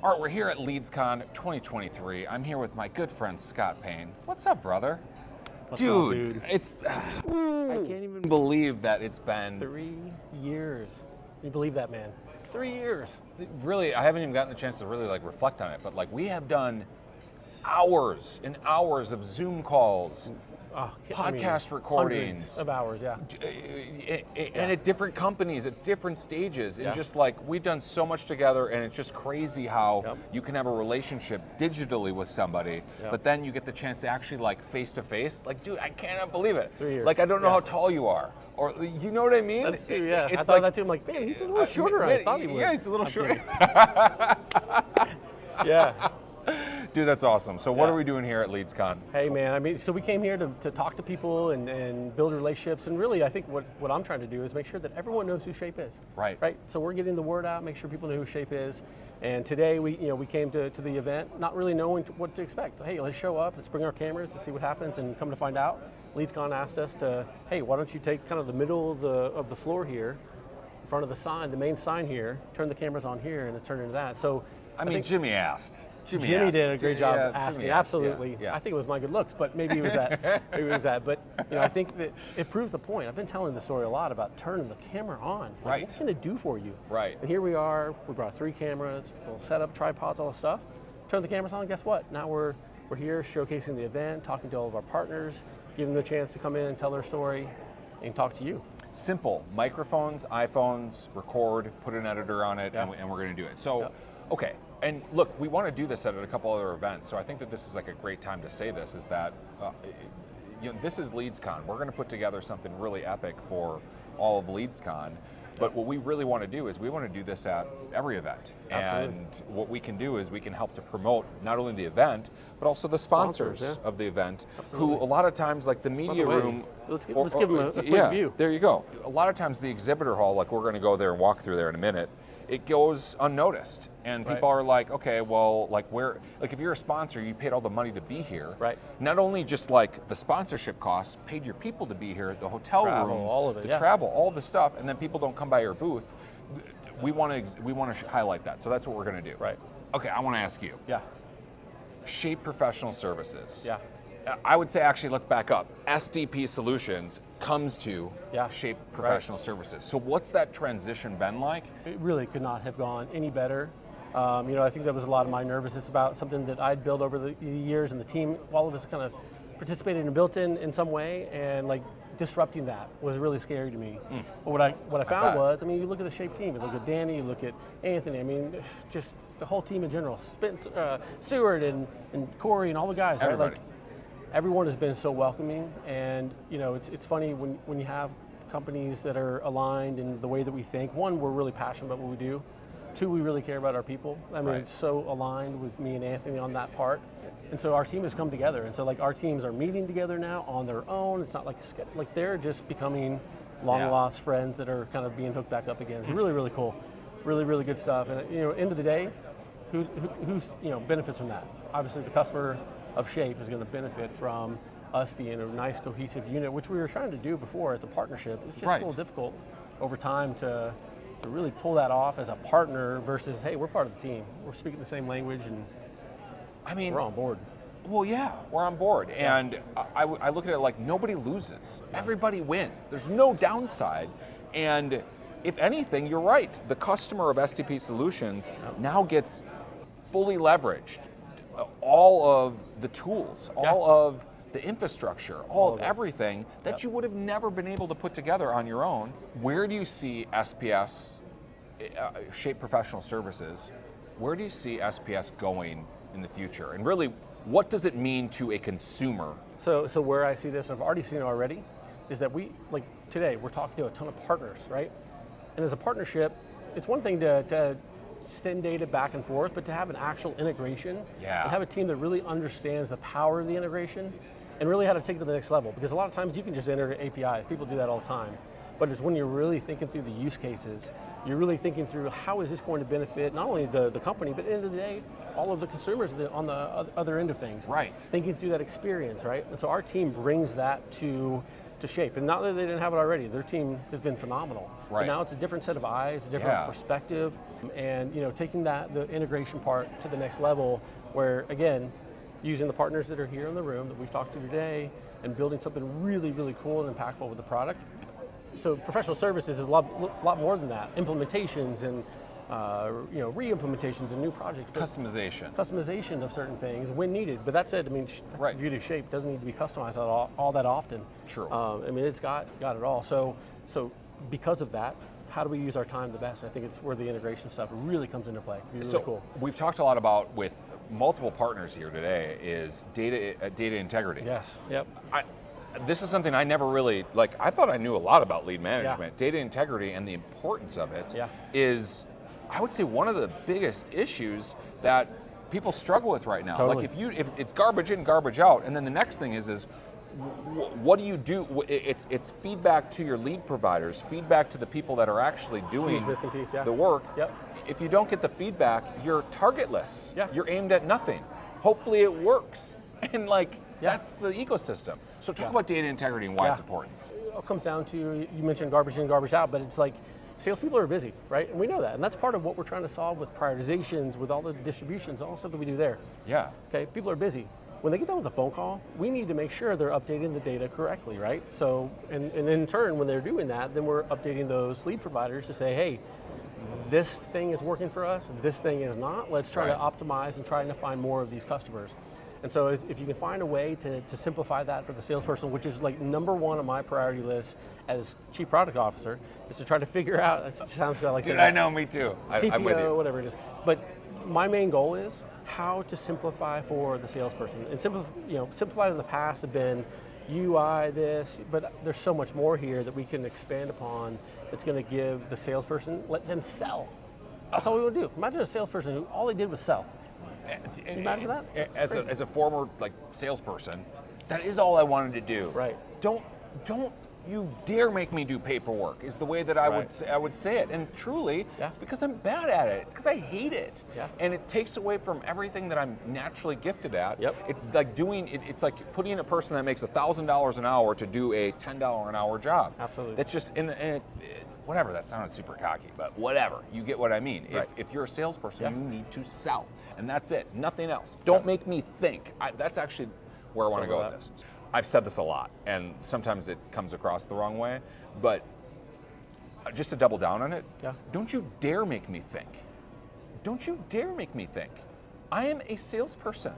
All right, we're here at LeadsCon 2023. I'm here with my good friend Scott Payne. What's up, brother? What's up, dude? It's I can't even believe that it's been 3 years. Can you believe that, man? 3 years. really. I haven't even gotten the chance to really like reflect on it, but like we have done hours and hours of Zoom calls, podcast recordings, hundreds of hours, yeah. And at different companies, at different stages, and just like we've done so much together, and it's just crazy how you can have a relationship digitally with somebody, but then you get the chance to actually like face to face. Like, dude, I cannot believe it. 3 years. Like, I don't know how tall you are, or you know what I mean? That's true, yeah. It's I thought that too. I'm like, man, he's a little shorter than I thought he was. Yeah, he's a little shorter. Yeah. Dude, that's awesome. So what are we doing here at LeadsCon? Hey, man, I mean, so we came here to talk to people and build relationships, and really I think what I'm trying to do is make sure that everyone knows who Shape is. Right. Right? So we're getting the word out, make sure people know who Shape is. And today we came to the event not really knowing what to expect. Hey, let's show up, let's bring our cameras to see what happens, and come to find out, LeadsCon asked us to, hey, why don't you take kind of the middle of the floor here, in front of the sign, the main sign here, turn the cameras on here, and it turned into that. So I mean, Jimi asked. Jimmy did a great job asking. Asked, absolutely. yeah. I think it was my good looks, but maybe it was that. Maybe it was that. But I think that it proves the point. I've been telling the story a lot about turning the camera on. Like, Right. What's it going to do for you? Right. And here we are. We brought 3 cameras. We'll set up tripods, all the stuff. Turn the cameras on. Guess what? Now we're here showcasing the event, talking to all of our partners, giving them the chance to come in and tell their story, and talk to you. Simple. Microphones, iPhones, record, put an editor on it, and we're going to do it. So, okay. And look, we want to do this at a couple other events, so I think that this is like a great time to say this, is that this is LeadsCon. We're going to put together something really epic for all of LeadsCon, but what we really want to do is we want to do this at every event. Absolutely. And what we can do is we can help to promote not only the event, but also the sponsors of the event, who a lot of times, like the media room. Let's give them a quick view. There you go. A lot of times the exhibitor hall, like we're going to go there and walk through there in a minute, it goes unnoticed, and people are like, okay, well, like if you're a sponsor, you paid all the money to be here. Right. Not only just like the sponsorship costs, paid your people to be here, the hotel rooms, all of it, the travel, all the stuff, and then people don't come by your booth. We want to highlight that, so that's what we're going to do. Right. Okay, I want to ask you. Yeah. Shape Professional Services. Yeah. I would say, actually, let's back up. SDP Solutions comes to Shape Professional Services. So what's that transition been like? It really could not have gone any better. I think that was a lot of my nervousness about something that I'd built over the years, and the team, all of us kind of participated and built in some way, and like disrupting that was really scary to me. But what I found was, I mean, you look at the Shape team, you look at Danny, you look at Anthony, I mean, just the whole team in general, Stewart and Corey and all the guys, Everybody. right? Like, everyone has been so welcoming, and it's funny when you have companies that are aligned in the way that we think. One, we're really passionate about what we do. 2, we really care about our people. I mean, it's so aligned with me and Anthony on that part. And so our team has come together. And so like our teams are meeting together now on their own. It's not like they're just becoming long lost friends that are kind of being hooked back up again. It's really, really cool. Really, really good stuff. And end of the day, who's benefits from that? Obviously the customer of Shape is going to benefit from us being a nice cohesive unit, which we were trying to do before as a partnership. It's just a little difficult over time to really pull that off as a partner versus, hey, we're part of the team. We're speaking the same language, and I mean, we're on board. Well, yeah, we're on board. And I look at it like nobody loses. Everybody wins. There's no downside. And if anything, you're right. The customer of SDP Solutions now gets fully leveraged. All of the tools, all of the infrastructure, all of everything that you would have never been able to put together on your own. Where do you see SPS, Shape Professional Services, where do you see SPS going in the future? And really, what does it mean to a consumer? So where I see this, and I've already seen it already, is that today, we're talking to a ton of partners, right? And as a partnership, it's one thing to send data back and forth, but to have an actual integration and have a team that really understands the power of the integration and really how to take it to the next level. Because a lot of times you can just enter APIs, people do that all the time. But it's when you're really thinking through the use cases, you're really thinking through how is this going to benefit not only the company, but at the end of the day, all of the consumers on the other end of things. Right. Thinking through that experience, right? And so our team brings that to to Shape. And not that they didn't have it already, their team has been phenomenal. Right. But now it's a different set of eyes, a different perspective, and taking the integration part to the next level where, again, using the partners that are here in the room that we've talked to today and building something really, really cool and impactful with the product. So professional services is a lot more than that. Implementations and re-implementations and new projects. Customization of certain things when needed. But that said, I mean, that's the beauty of Shape. It doesn't need to be customized all that often. True. I mean, it's got it all. So because of that, how do we use our time the best? I think it's where the integration stuff really comes into play. It's really cool. We've talked a lot about, with multiple partners here today, is data integrity. Yes. Yep. This is something I never really, I thought I knew a lot about lead management. Data integrity and the importance of it is, I would say, one of the biggest issues that people struggle with right now. Totally. Like if it's garbage in, garbage out, and then the next thing is what do you do? It's feedback to your lead providers, feedback to the people that are actually doing the work. Yep. If you don't get the feedback, you're targetless. Yeah. You're aimed at nothing. Hopefully it works. And that's the ecosystem. So talk about data integrity and why it's important. It all comes down to, you mentioned garbage in, garbage out, but it's like salespeople are busy, right? And we know that. And that's part of what we're trying to solve with prioritizations, with all the distributions, all the stuff that we do there. Yeah. Okay, people are busy. When they get done with a phone call, we need to make sure they're updating the data correctly, right? So, and in turn, when they're doing that, then we're updating those lead providers to say, hey, this thing is working for us, this thing is not. Let's try to optimize and try to find more of these customers. And so if you can find a way to simplify that for the salesperson, which is number one on my priority list as Chief Product Officer, is to try to figure out, it sounds like Dude, I know, me too. CPO, I'm with you. whatever it is. But my main goal is how to simplify for the salesperson. And simplified in the past have been UI, this, but there's so much more here that we can expand upon that's going to give the salesperson, let them sell. That's all we want to do. Imagine a salesperson who all they did was sell. Can you imagine that? As a former salesperson, that is all I wanted to do. Right. Don't you dare make me do paperwork, is the way that I would say it. And truly, it's because I'm bad at it. It's because I hate it. Yeah. And it takes away from everything that I'm naturally gifted at. Yep. It's like it's like putting a person that makes $1,000 an hour to do a $10 an hour job. Absolutely. That's just whatever, that sounded super cocky, but whatever, you get what I mean. Right. If you're a salesperson, you need to sell, and that's it, nothing else. Don't make me think. That's actually where I want to go with this. I've said this a lot, and sometimes it comes across the wrong way, but just to double down on it, don't you dare make me think. Don't you dare make me think. I am a salesperson.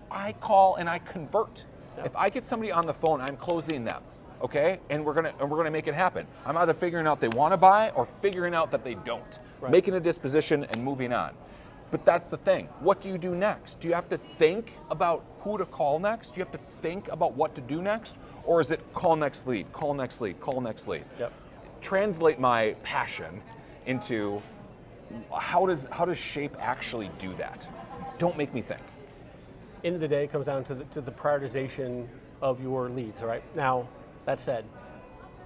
I call and I convert. Yeah. If I get somebody on the phone, I'm closing them. Okay, and we're gonna make it happen. I'm either figuring out they want to buy or figuring out that they don't. Right. Making a disposition and moving on. But that's the thing. What do you do next? Do you have to think about who to call next? Do you have to think about what to do next? Or is it call next lead, call next lead, call next lead? Yep. Translate my passion into how does Shape actually do that? Don't make me think. End of the day, it comes down to the prioritization of your leads, right? Now, that said,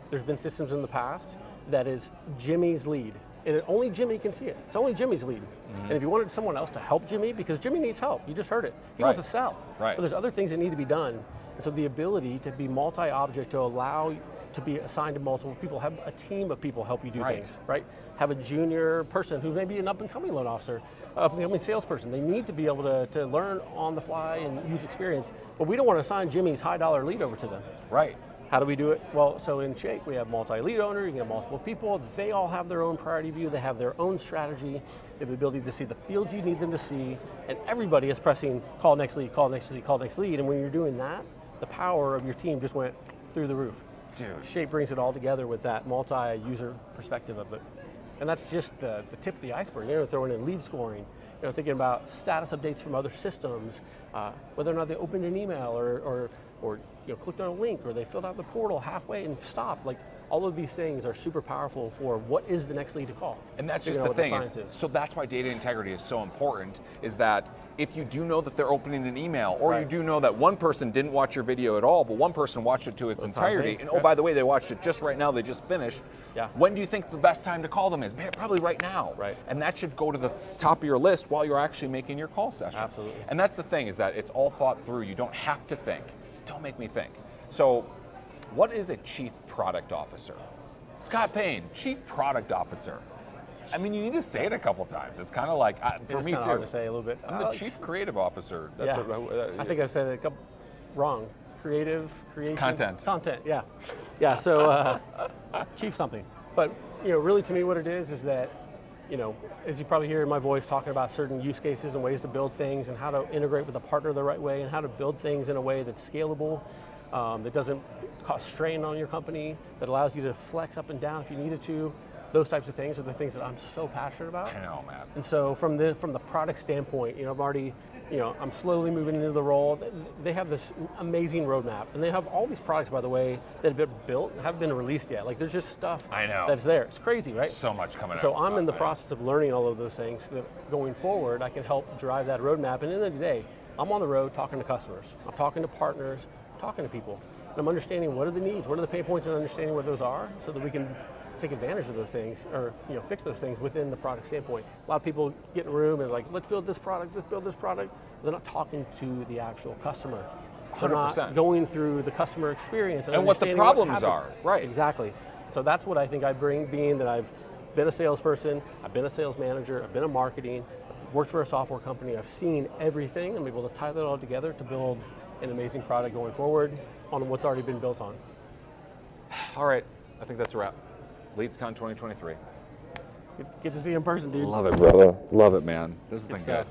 there's been systems in the past that is Jimi's lead. And only Jimi can see it. It's only Jimi's lead. Mm-hmm. And if you wanted someone else to help Jimi, because Jimi needs help, you just heard it. He wants to sell. Right. But there's other things that need to be done. And so the ability to be multi-object, to allow to be assigned to multiple people, have a team of people help you do things, right? Have a junior person who may be an up-and-coming loan officer, up-and-coming salesperson. They need to be able to learn on the fly and use experience. But we don't want to assign Jimi's high-dollar lead over to them. Right. How do we do it? Well, so in Shape, we have multi-lead owner, you can have multiple people. They all have their own priority view. They have their own strategy. They have the ability to see the fields you need them to see. And everybody is pressing call next lead, call next lead, call next lead. And when you're doing that, the power of your team just went through the roof. Dude. Shape brings it all together with that multi-user perspective of it. And that's just the tip of the iceberg. Throwing in lead scoring, thinking about status updates from other systems, whether or not they opened an email or clicked on a link, or they filled out the portal halfway and stopped. Like, all of these things are super powerful for what is the next lead to call. And that's just the thing. So that's why data integrity is so important, is that if you do know that they're opening an email, or you do know that one person didn't watch your video at all, but one person watched it to its entirety, and by the way, they watched it just right now, they just finished, when do you think the best time to call them is? Man, probably right now. Right. And that should go to the top of your list while you're actually making your call session. Absolutely. And that's the thing, is that it's all thought through. You don't have to think. Don't make me think. So What is a chief product officer? Scott Payne, chief product officer. I mean, you need to say it a couple times. It's kind of like, for me too. It's hard to say a little bit. I'm the chief creative officer. That's I think I've said it a couple wrong. Creation. Content, yeah. Yeah, so chief something. But, really to me what it is that, as you probably hear in my voice talking about certain use cases and ways to build things and how to integrate with a partner the right way and how to build things in a way that's scalable, that doesn't cause strain on your company, that allows you to flex up and down if you needed to. Those types of things are the things that I'm so passionate about. I know, man. And so from the product standpoint, I'm already, I'm slowly moving into the role. They have this amazing roadmap, and they have all these products, by the way, that have been built and haven't been released yet. Like, there's just stuff that's there. It's crazy, right? So much coming out. So I'm in the process of learning all of those things so that going forward, I can help drive that roadmap. And at the end of the day, I'm on the road talking to customers. I'm talking to partners, talking to people. And I'm understanding what are the needs, what are the pain points, and understanding what those are so that we can take advantage of those things or fix those things within the product standpoint. A lot of people get in a room and like, let's build this product. They're not talking to the actual customer. They're 100%. not going through the customer experience and what the problems are. Right. Exactly. So that's what I think I bring, being that I've been a salesperson, I've been a sales manager, I've been in marketing, worked for a software company, I've seen everything. I'm able to tie that all together to build an amazing product going forward on what's already been built on. All right, I think that's a wrap. LeadsCon 2023. Get to see you in person, dude. Love it, brother. Love it, man. This has been good.